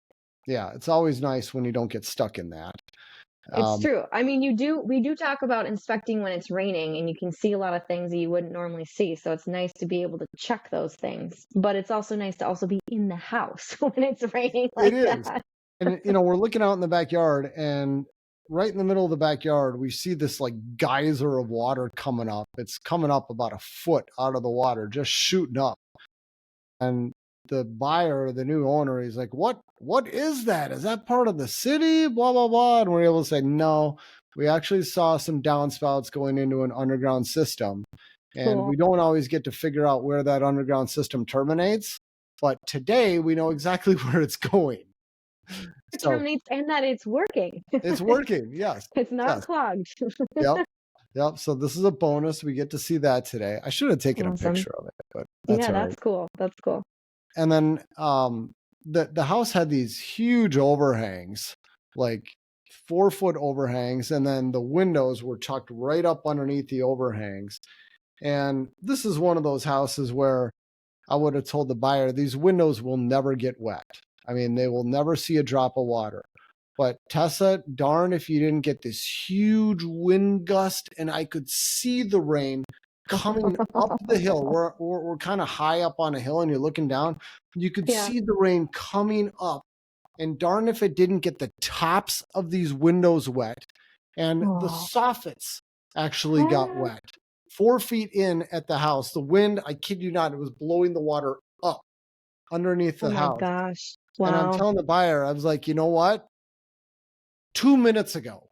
S1: yeah. It's always nice when you don't get stuck in that.
S2: It's
S1: Um,
S2: true. I mean, we do talk about inspecting when it's raining, and you can see a lot of things that you wouldn't normally see. So it's nice to be able to check those things. But it's also nice to also be in the house when it's raining
S1: it
S2: like
S1: is,
S2: that.
S1: and we're looking out in the backyard, and right in the middle of the backyard, we see this like geyser of water coming up. It's coming up about a foot out of the water, just shooting up. And the buyer, the new owner, he's like, what is that? Is that part of the city? Blah, blah, blah. And we're able to say, no, we actually saw some downspouts going into an underground system. And
S2: Cool.
S1: we don't always get to figure out where that underground system terminates. But today we know exactly where it's going.
S2: It
S1: So
S2: terminates and that it's working.
S1: it's working. Yes.
S2: It's not
S1: Yes.
S2: clogged.
S1: Yep. Yep. So this is a bonus. We get to see that today. I should have taken a
S2: Awesome.
S1: picture of it, but that's
S2: Yeah,
S1: all right.
S2: that's cool. That's cool.
S1: And then the house had these huge overhangs, like 4-foot overhangs, and then the windows were tucked right up underneath the overhangs. And this is one of those houses where I would have told the buyer these windows will never get wet. I mean, they will never see a drop of water. But Tessa, darn if you didn't get this huge wind gust, and I could see the rain coming up the hill. We're kind of high up on a hill, and you're looking down. You could
S2: Yeah.
S1: see the rain coming up, and darn if it didn't get the tops of these windows wet, and the
S2: Oh.
S1: soffits actually got wet. 4 feet in at the house, the wind, I kid you not, it was blowing the water up underneath
S2: Oh
S1: the
S2: my
S1: house.
S2: gosh.
S1: And I'm
S2: Wow.
S1: telling the buyer, I was like, you know what? 2 minutes ago,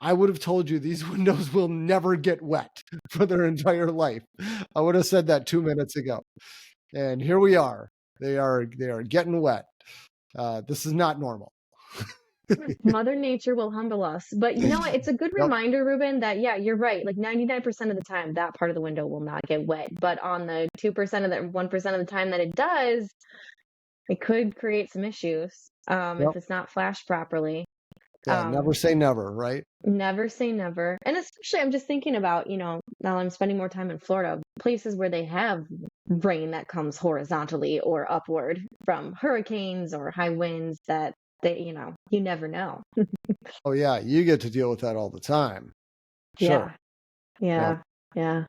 S1: I would have told you these windows will never get wet for their entire life. I would have said that 2 minutes ago. And here we are. They are getting wet. This is not normal.
S2: Mother Nature will humble us. But you know what? It's a good
S1: Yep.
S2: reminder, Reuben, that yeah, you're right. Like 99% of the time, that part of the window will not get wet. But on the 2% of the 1% of the time that it does, it could create some issues
S1: Yep.
S2: if it's not flashed properly.
S1: Yeah, never say never, right?
S2: Never say never. And especially, I'm just thinking about, now I'm spending more time in Florida, places where they have rain that comes horizontally or upward from hurricanes or high winds that you never know.
S1: Oh yeah, you get to deal with that all the time. Sure.
S2: Yeah. Yeah.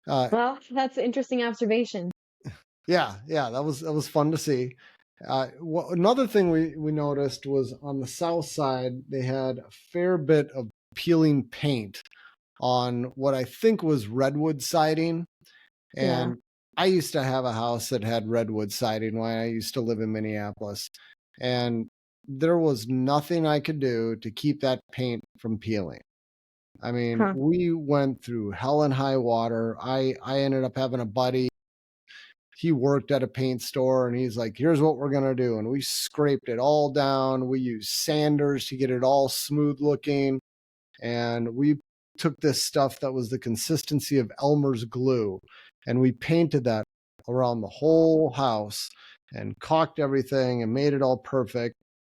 S1: Uh,
S2: Well, that's an interesting observation.
S1: yeah, that was fun to see. Another thing we noticed was on the south side, they had a fair bit of peeling paint on what I think was redwood siding.
S2: Yeah.
S1: And I used to have a house that had redwood siding when I used to live in Minneapolis. And there was nothing I could do to keep that paint from peeling. I mean,
S2: Huh.
S1: we went through hell and high water. I ended up having a buddy. He worked at a paint store and he's like, here's what we're going to do. And we scraped it all down. We used sanders to get it all smooth looking. And we took this stuff that was the consistency of Elmer's glue and we painted that around the whole house and caulked everything and made it all perfect.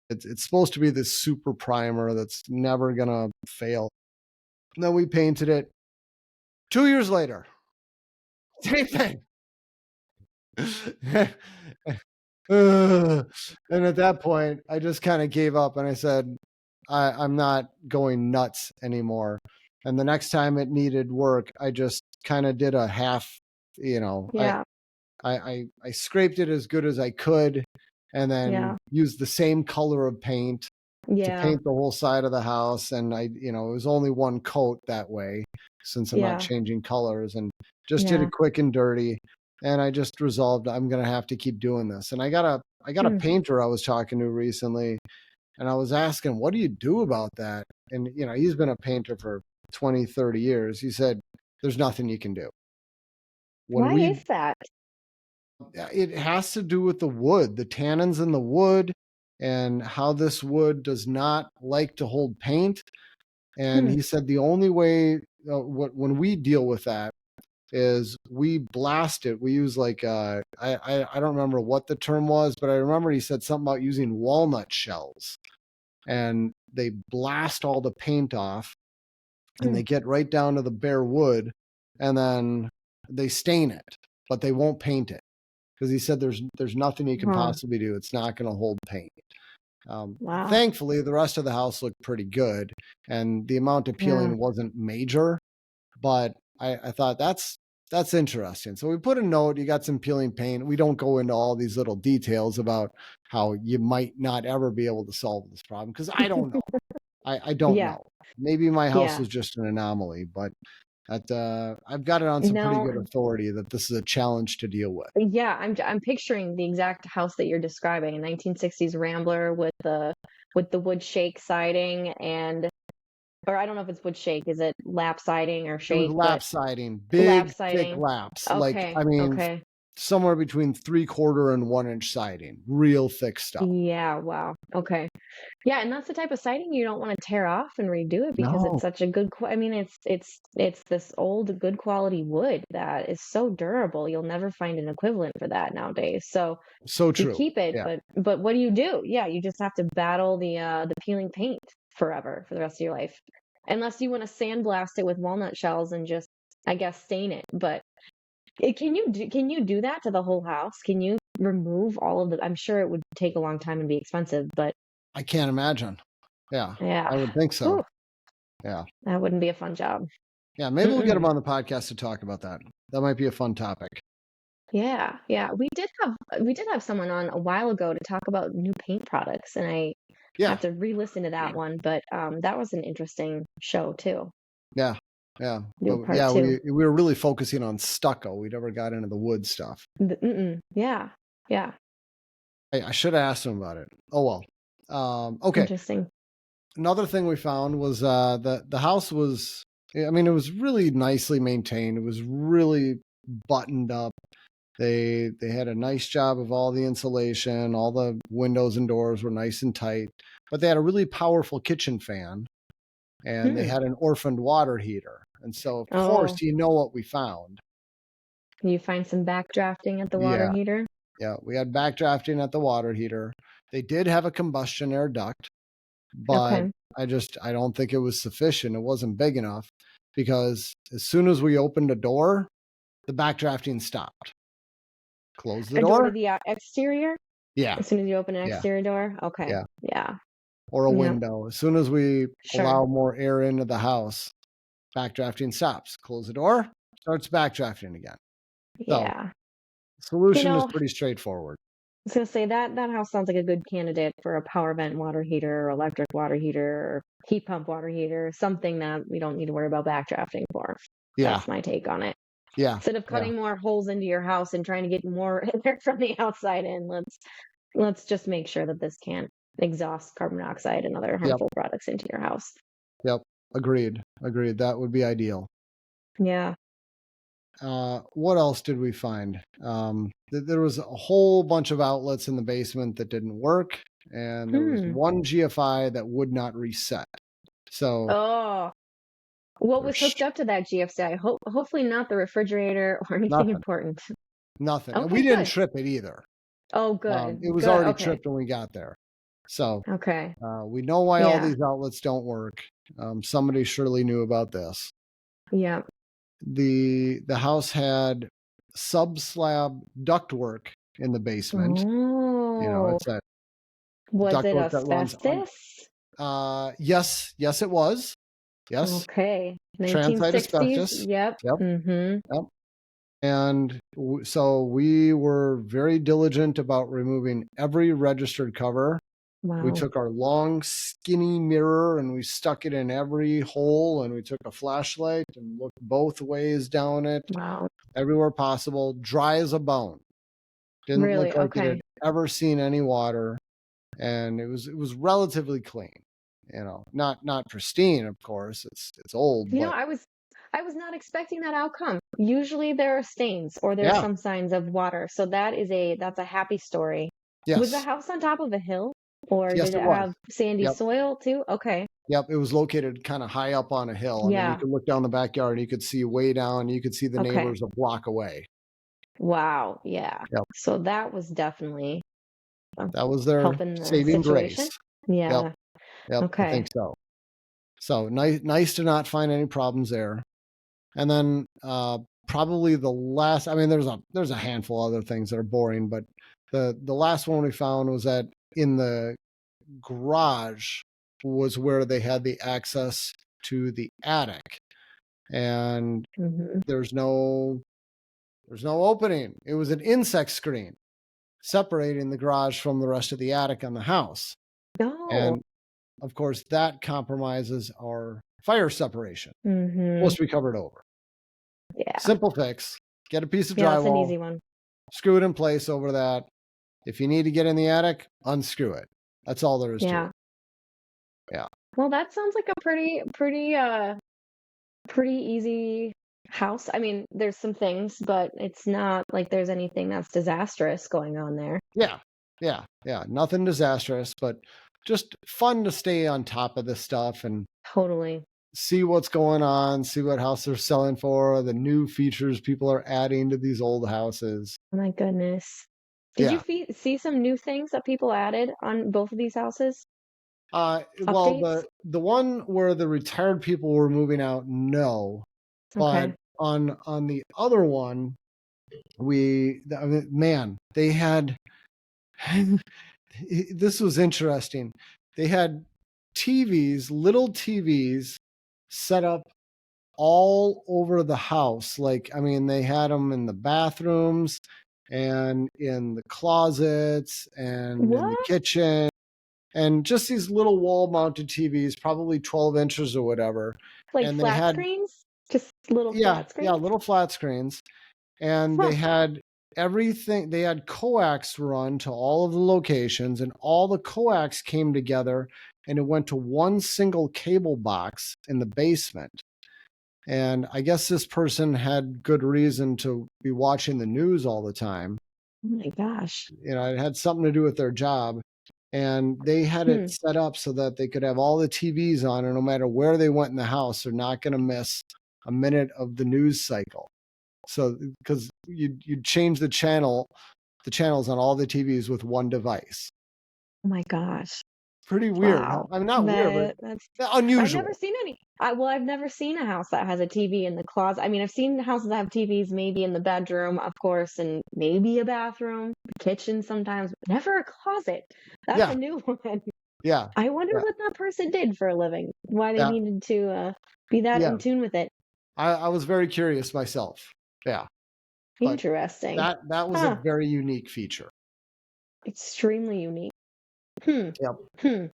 S1: It's supposed to be this super primer that's never going to fail. And then we painted it 2 years later. Same thing. And at that point, I just kind of gave up and I said, I'm not going nuts anymore. And the next time it needed work, I just kind of did a half,
S2: Yeah.
S1: I scraped it as good as I could and then
S2: Yeah.
S1: used the same color of paint to
S2: Yeah.
S1: paint the whole side of the house. And it was only one coat that way since I'm not
S2: Yeah.
S1: changing colors and just did
S2: Yeah.
S1: it quick and dirty. And I just resolved I'm going to have to keep doing this. And I got a painter I was talking to recently and I was asking, what do you do about that? And, he's been a painter for 20, 30 years. He said, there's nothing you can do.
S2: Why is that?
S1: It has to do with the wood, the tannins in the wood and how this wood does not like to hold paint. And he said the only way when we deal with that is we blast it. We use like I don't remember what the term was, but I remember he said something about using walnut shells, and they blast all the paint off, and they get right down to the bare wood, and then they stain it, but they won't paint it because he said there's nothing you can possibly do. It's not going to hold paint.
S2: Wow.
S1: Thankfully, the rest of the house looked pretty good, and the amount of peeling wasn't major. But I thought that's interesting. So we put a note. You got some peeling paint. We don't go into all these little details about how you might not ever be able to solve this problem because I don't know. I don't
S2: Yeah.
S1: know. Maybe my house
S2: Yeah.
S1: was just an anomaly, but I've got it on some pretty good authority that this is a challenge to deal with.
S2: Yeah, I'm picturing the exact house that you're describing, a 1960s Rambler with the wood shake siding or I don't know if it's wood shake. Is it lap siding or
S1: It was
S2: shake?
S1: lap
S2: But
S1: siding,
S2: lap
S1: big, thick
S2: siding.
S1: laps. Like,
S2: Okay.
S1: I mean,
S2: Okay.
S1: somewhere between 3/4 and 1 inch siding, real thick stuff.
S2: Yeah. Wow. Okay. Yeah, and that's the type of siding you don't want to tear off and redo it because
S1: No,
S2: it's such a I mean, it's this old good quality wood that is so durable. You'll never find an equivalent for that nowadays. So
S1: so
S2: you
S1: true.
S2: keep it,
S1: Yeah.
S2: but what do you do? Yeah, you just have to battle the peeling paint forever for the rest of your life. Unless you want to sandblast it with walnut shells and just, I guess, stain it. But can you do that to the whole house? Can you remove all of the I'm sure it would take a long time and be expensive, but
S1: I can't imagine. Yeah,
S2: Yeah.
S1: I would think so.
S2: Whew,
S1: Yeah.
S2: that wouldn't be a fun job.
S1: Yeah, maybe we'll get him
S2: Mm-mm.
S1: on the podcast to talk about that. That might be a fun topic.
S2: Yeah, yeah. We did have someone on a while ago to talk about new paint products, and I
S1: Yeah,
S2: have to re-listen to that one, but that was an interesting show too.
S1: yeah, yeah.
S2: Do a
S1: But
S2: part
S1: yeah,
S2: two.
S1: we were really focusing on stucco. We never got into the wood stuff.
S2: Yeah, yeah.
S1: I should have asked him about it. Oh well. Okay.
S2: Interesting.
S1: Another thing we found was the house was. I mean, it was really nicely maintained. It was really buttoned up. They had a nice job of all the insulation. All the windows and doors were nice and tight. But they had a really powerful kitchen fan, and they
S2: Hmm.
S1: had an orphaned water heater. And so, of
S2: Oh,
S1: course, you know what we found.
S2: you find some backdrafting at the water
S1: Yeah,
S2: heater?
S1: yeah. We had backdrafting at the water heater. They did have a combustion air duct, but
S2: Okay.
S1: I don't think it was sufficient. It wasn't big enough because as soon as we opened a door, the backdrafting stopped. Close the
S2: A door to
S1: door.
S2: the exterior?
S1: Yeah,
S2: As soon as you open an
S1: yeah,
S2: exterior door? Okay.
S1: yeah.
S2: Yeah.
S1: Or a
S2: Yep.
S1: window. As soon as we
S2: Sure.
S1: allow more air into the house, backdrafting stops. Close the door, starts backdrafting again. So
S2: Yeah. You
S1: solution is
S2: know,
S1: pretty straightforward.
S2: I was gonna say that house sounds like a good candidate for a power vent water heater or electric water heater or heat pump water heater, something that we don't need to worry about backdrafting for.
S1: Yeah,
S2: That's my take on it.
S1: yeah,
S2: Instead of
S1: yeah,
S2: cutting more holes into your house and trying to get more air from the outside in, let's just make sure that this can't exhaust carbon dioxide and other
S1: yep,
S2: harmful products into your house.
S1: yep. Agreed, agreed. That would be ideal.
S2: Yeah.
S1: What else did we find? There was a whole bunch of outlets in the basement that didn't work, and there was
S2: Hmm.
S1: one GFI that would not reset. So
S2: Oh, what was
S1: there's
S2: hooked up to that GFCI? Hopefully not the refrigerator or anything
S1: nothing,
S2: important.
S1: nothing, and we
S2: Okay,
S1: didn't
S2: good.
S1: trip it either.
S2: Oh, good.
S1: It was
S2: Good.
S1: already
S2: Okay.
S1: tripped when we got there. So
S2: Okay.
S1: we know why all
S2: Yeah.
S1: these outlets don't work. Somebody surely knew about this.
S2: Yeah.
S1: The house had sub slab ductwork in the basement. You know,
S2: Oh,
S1: it's that
S2: was it
S1: ductwork that runs on.
S2: asbestos?
S1: Yes, yes, it was. Yes,
S2: Okay.
S1: transite
S2: 1960s.
S1: asbestos.
S2: Yep.
S1: Yep,
S2: Mm-hmm.
S1: yep. And so we were very diligent about removing every registered cover. We
S2: Wow.
S1: took our long, skinny mirror and we stuck it in every hole, and we took a flashlight and looked both ways down it,
S2: Wow.
S1: everywhere possible, dry as a bone. Didn't
S2: Really?
S1: look like it
S2: Okay.
S1: had ever seen any water, and it was relatively clean. You know, not pristine, of course. It's old,
S2: You know,
S1: but
S2: I was not expecting that outcome. Usually there are stains or there's
S1: yeah,
S2: some signs of water. So that's a happy story. Was the
S1: yes,
S2: house on top of a hill or
S1: yes,
S2: did
S1: it
S2: it
S1: was.
S2: have sandy
S1: Yep,
S2: soil too? Okay.
S1: yep. It was located kind of high up on a hill. I mean, you
S2: Yeah.
S1: could look down the backyard and you could see way down. You could see the
S2: Okay.
S1: neighbors a block away.
S2: Wow. Yeah.
S1: Yep.
S2: So that was definitely uh,
S1: That was their
S2: helping the
S1: saving
S2: situation.
S1: grace. Yep.
S2: Yeah.
S1: Yep. I think
S2: Okay.
S1: so. So nice to not find any problems there. And then probably the last, I mean, there's a handful of other things that are boring, but the last one we found was that in the garage was where they had the access to the attic. And
S2: Hmm.
S1: there's no opening. It was an insect screen separating the garage from the rest of the attic on the house.
S2: No.
S1: And of course, that compromises our fire separation.
S2: Hmm.
S1: Supposed to be covered over.
S2: Yeah.
S1: Simple fix. Get a piece of
S2: Yeah, that's an
S1: drywall,
S2: easy one.
S1: screw it in place over that. If you need to get in the attic, unscrew it. That's all there is to
S2: Yeah.
S1: it. Yeah.
S2: Well, that sounds like a pretty easy house. I mean, there's some things, but it's not like there's anything that's disastrous going on there.
S1: Yeah. Yeah. Yeah. Nothing disastrous, but just fun to stay on top of this stuff and
S2: Totally.
S1: see what's going on, see what house they're selling for, the new features people are adding to these old houses.
S2: Oh my goodness. Did you
S1: Yeah.
S2: see some new things that people added on both of these houses?
S1: Well,
S2: Updates?
S1: the one where the retired people were moving out, no, but
S2: Okay.
S1: on the other one, I mean, man, they had this was interesting. They had TVs, little TVs set up all over the house. Like, I mean, they had them in the bathrooms and in the closets and in the
S2: What?
S1: kitchen, and just these little wall mounted TVs, probably 12 inches or whatever.
S2: Like
S1: And they
S2: flat
S1: had,
S2: screens? Just little
S1: yeah,
S2: flat
S1: yeah,
S2: screens?
S1: little flat screens. And they
S2: Huh.
S1: had everything, they had coax run to all of the locations, and all the coax came together and it went to one single cable box in the basement. And I guess this person had good reason to be watching the news all the time.
S2: Oh my gosh.
S1: You know, it had something to do with their job. And they had it
S2: Hmm.
S1: set up so that they could have all the TVs on, and no matter where they went in the house, they're not going to miss a minute of the news cycle. So, because you'd change the channels on all the TVs with one device.
S2: Oh my gosh.
S1: Pretty weird.
S2: Wow.
S1: I mean, not weird,
S2: That's
S1: but
S2: I've never
S1: unusual.
S2: seen any. I've never seen a house that has a TV in the closet. I mean, I've seen houses that have TVs maybe in the bedroom, of course, and maybe a bathroom, kitchen sometimes, but never a closet. That's a
S1: Yeah,
S2: new one.
S1: yeah,
S2: I wonder
S1: yeah,
S2: what that person did for a living. Why they
S1: yeah,
S2: needed to be that
S1: yeah.
S2: in tune with it.
S1: I was very curious myself. Yeah, but
S2: Interesting.
S1: that was a
S2: Huh.
S1: very unique feature.
S2: Extremely unique. Hmm.
S1: Yep.
S2: Hmm.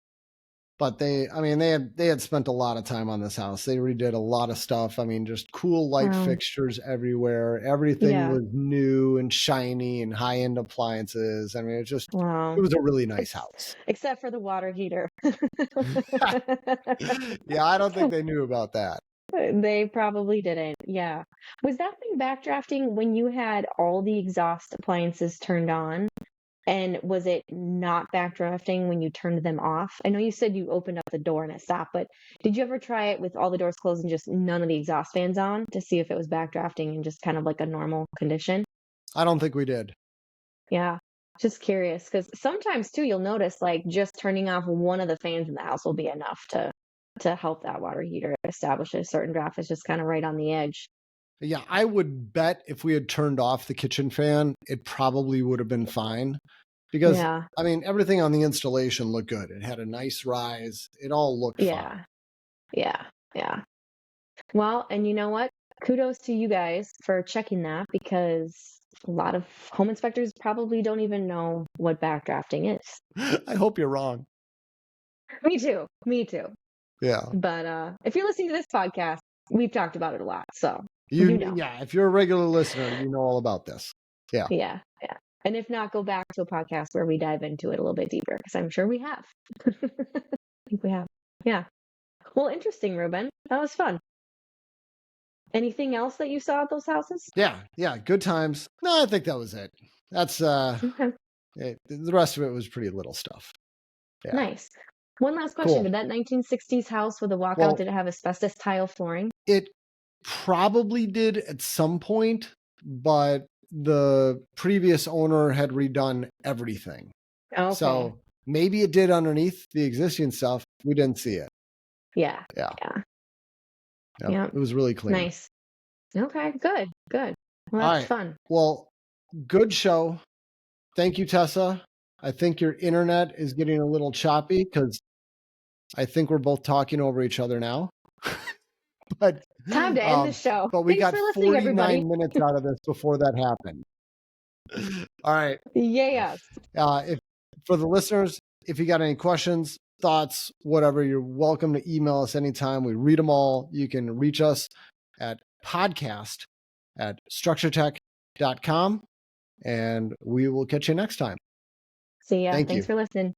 S1: But I mean, they had spent a lot of time on this house. They redid a lot of stuff. I mean, just cool light
S2: Wow.
S1: fixtures everywhere. Everything
S2: Yeah.
S1: was new and shiny and high end appliances. I mean, it
S2: Wow.
S1: was a really nice
S2: Ex-
S1: house.
S2: Except for the water heater.
S1: Yeah, I don't think they knew about that.
S2: They probably didn't. Yeah. Was that thing backdrafting when you had all the exhaust appliances turned on? And was it not backdrafting when you turned them off? I know you said you opened up the door and it stopped, but did you ever try it with all the doors closed and just none of the exhaust fans on to see if it was backdrafting and just kind of like a normal condition?
S1: I don't think we did.
S2: Yeah. Just curious because sometimes too you'll notice like just turning off one of the fans in the house will be enough to help that water heater establish a certain draft. It's just kind of right on the edge.
S1: Yeah, I would bet if we had turned off the kitchen fan, it probably would have been fine. Because,
S2: Yeah.
S1: I mean, everything on the installation looked good. It had a nice rise. It all looked fine.
S2: Yeah. Yeah. Yeah. Well, and you know what? Kudos to you guys for checking that because a lot of home inspectors probably don't even know what backdrafting is.
S1: I hope you're wrong.
S2: Me too. Me too.
S1: Yeah.
S2: But if you're listening to this podcast, we've talked about it a lot, so you know.
S1: Yeah, if you're a regular listener, you know all about this. Yeah.
S2: Yeah, yeah. And if not, go back to a podcast where we dive into it a little bit deeper because I'm sure we have. I think we have. Yeah. Well, interesting, Reuben. That was fun. Anything else that you saw at those houses?
S1: Yeah, yeah, good times. No, I think that was it. That's
S2: Okay.
S1: the rest of it was pretty little stuff. Yeah.
S2: Nice. One last question.
S1: Cool.
S2: Did that 1960s house with a walkout,
S1: Well,
S2: did it have asbestos tile flooring?
S1: it probably did at some point, but the previous owner had redone everything.
S2: Okay.
S1: So maybe it did underneath the existing stuff. We didn't see it.
S2: Yeah.
S1: Yeah.
S2: Yeah.
S1: Yep.
S2: Yeah.
S1: It was really clean.
S2: Nice. Okay. Good. Good. Well,
S1: All
S2: that's
S1: right.
S2: fun.
S1: Well, good show. Thank you, Tessa. I think your internet is getting a little choppy because I think we're both talking over each other now. But
S2: Time to end the show.
S1: but we
S2: Thanks
S1: got
S2: for listening,
S1: 49
S2: everybody.
S1: minutes out of this before that happened. All right.
S2: Yes.
S1: If for the listeners, if you got any questions, thoughts, whatever, you're welcome to email us anytime. We read them all. You can reach us at podcast@structuretech.com, and we will catch you next time.
S2: See ya.
S1: Thank
S2: Thanks
S1: you.
S2: for listening.